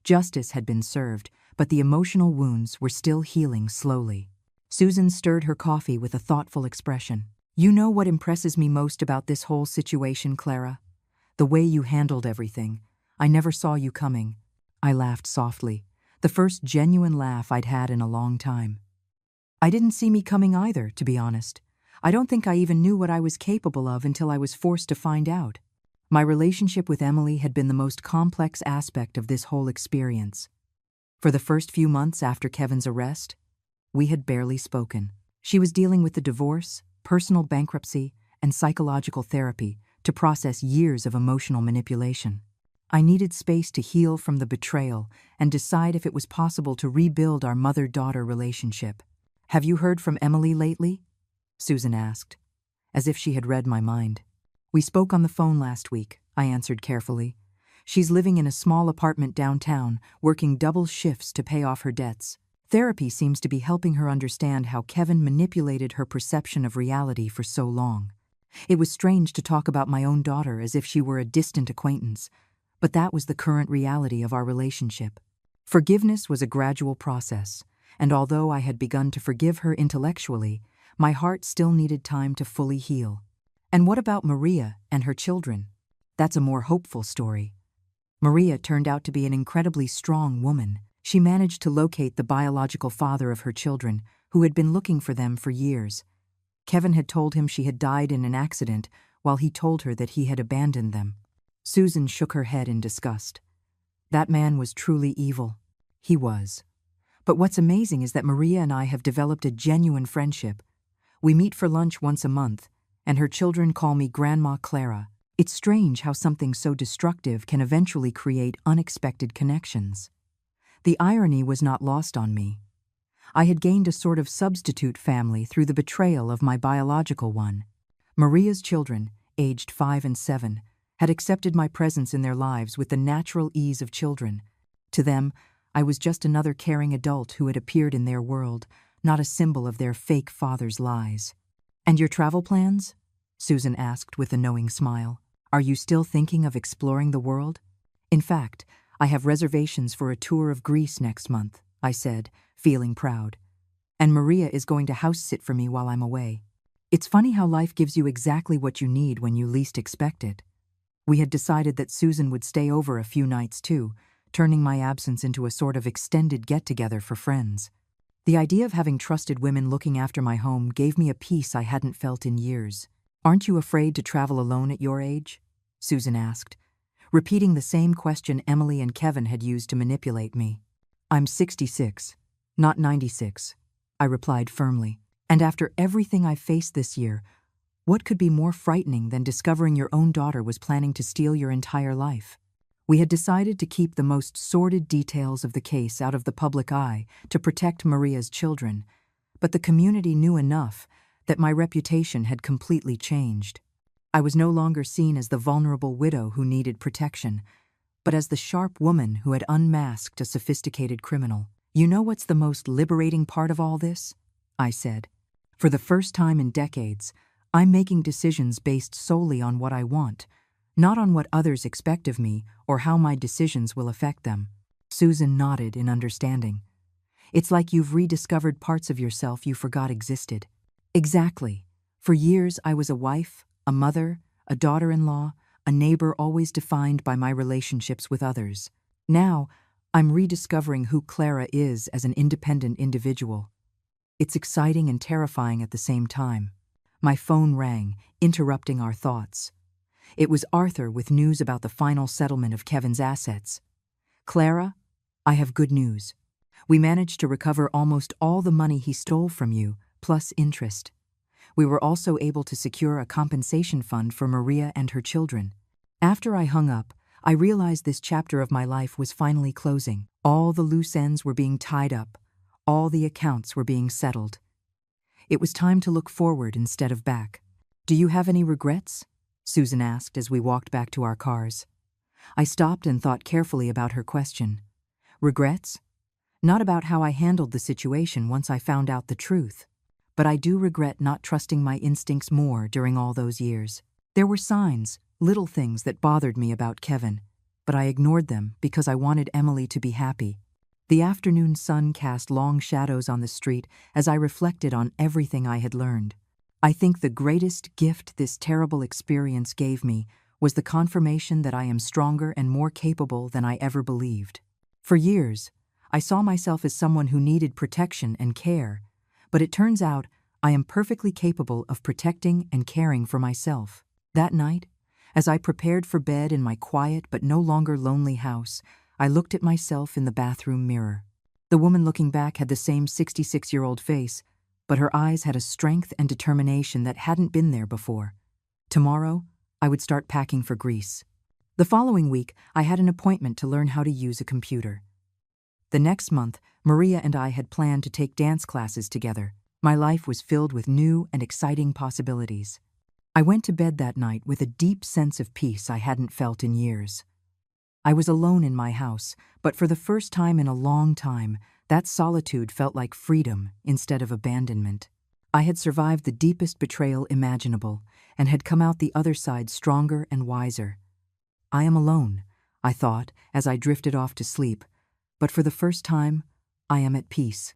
Justice had been served, but the emotional wounds were still healing slowly. Susan stirred her coffee with a thoughtful expression. "You know what impresses me most about this whole situation, Clara? The way you handled everything. I never saw you coming." I laughed softly, the first genuine laugh I'd had in a long time. "I didn't see me coming either, to be honest. I don't think I even knew what I was capable of until I was forced to find out." My relationship with Emily had been the most complex aspect of this whole experience. For the first few months after Kevin's arrest, we had barely spoken. She was dealing with the divorce, personal bankruptcy, and psychological therapy to process years of emotional manipulation. I needed space to heal from the betrayal and decide if it was possible to rebuild our mother-daughter relationship. "Have you heard from Emily lately?" Susan asked, as if she had read my mind. "We spoke on the phone last week," I answered carefully. "She's living in a small apartment downtown, working double shifts to pay off her debts. Therapy seems to be helping her understand how Kevin manipulated her perception of reality for so long. It was strange to talk about my own daughter as if she were a distant acquaintance, but that was the current reality of our relationship." Forgiveness was a gradual process, and although I had begun to forgive her intellectually, my heart still needed time to fully heal. "And what about Maria and her children?" "That's a more hopeful story. Maria turned out to be an incredibly strong woman. She managed to locate the biological father of her children, who had been looking for them for years. Kevin had told him she had died in an accident, while he told her that he had abandoned them." Susan shook her head in disgust. That man was truly evil. He was. But what's amazing is that Maria and I have developed a genuine friendship. We meet for lunch once a month, and her children call me Grandma Clara. It's strange how something so destructive can eventually create unexpected connections. The irony was not lost on me. I had gained a sort of substitute family through the betrayal of my biological one. Maria's children, aged 5 and 7, had accepted my presence in their lives with the natural ease of children. To them, I was just another caring adult who had appeared in their world, not a symbol of their fake father's lies. "And your travel plans?" Susan asked with a knowing smile. "Are you still thinking of exploring the world?" "In fact, I have reservations for a tour of Greece next month," I said, feeling proud. "And Maria is going to house sit for me while I'm away." It's funny how life gives you exactly what you need when you least expect it. We had decided that Susan would stay over a few nights too, turning my absence into a sort of extended get-together for friends. The idea of having trusted women looking after my home gave me a peace I hadn't felt in years. "Aren't you afraid to travel alone at your age?" Susan asked, repeating the same question Emily and Kevin had used to manipulate me. "I'm 66, not 96, I replied firmly. "And after everything I've faced this year, what could be more frightening than discovering your own daughter was planning to steal your entire life?" We had decided to keep the most sordid details of the case out of the public eye to protect Maria's children, but the community knew enough that my reputation had completely changed. I was no longer seen as the vulnerable widow who needed protection, but as the sharp woman who had unmasked a sophisticated criminal. "You know what's the most liberating part of all this?" I said. "For the first time in decades, I'm making decisions based solely on what I want, not on what others expect of me or how my decisions will affect them." Susan nodded in understanding. "It's like you've rediscovered parts of yourself you forgot existed." "Exactly. For years I was a wife, a mother, a daughter-in-law, a neighbor always defined by my relationships with others. Now, I'm rediscovering who Clara is as an independent individual. It's exciting and terrifying at the same time." My phone rang, interrupting our thoughts. It was Arthur with news about the final settlement of Kevin's assets. "Clara, I have good news. We managed to recover almost all the money he stole from you, plus interest. We were also able to secure a compensation fund for Maria and her children." After I hung up, I realized this chapter of my life was finally closing. All the loose ends were being tied up. All the accounts were being settled. It was time to look forward instead of back. "Do you have any regrets?" Susan asked as we walked back to our cars. I stopped and thought carefully about her question. Regrets? Not about how I handled the situation once I found out the truth. But I do regret not trusting my instincts more during all those years. There were signs, little things that bothered me about Kevin, but I ignored them because I wanted Emily to be happy. The afternoon sun cast long shadows on the street as I reflected on everything I had learned. I think the greatest gift this terrible experience gave me was the confirmation that I am stronger and more capable than I ever believed. For years, I saw myself as someone who needed protection and care, but it turns out I am perfectly capable of protecting and caring for myself. That night, as I prepared for bed in my quiet but no longer lonely house, I looked at myself in the bathroom mirror. The woman looking back had the same 66-year-old face, but her eyes had a strength and determination that hadn't been there before. Tomorrow, I would start packing for Greece. The following week, I had an appointment to learn how to use a computer. The next month, Maria and I had planned to take dance classes together. My life was filled with new and exciting possibilities. I went to bed that night with a deep sense of peace I hadn't felt in years. I was alone in my house, but for the first time in a long time, that solitude felt like freedom instead of abandonment. I had survived the deepest betrayal imaginable and had come out the other side stronger and wiser. I am alone, I thought as I drifted off to sleep, but for the first time, I am at peace.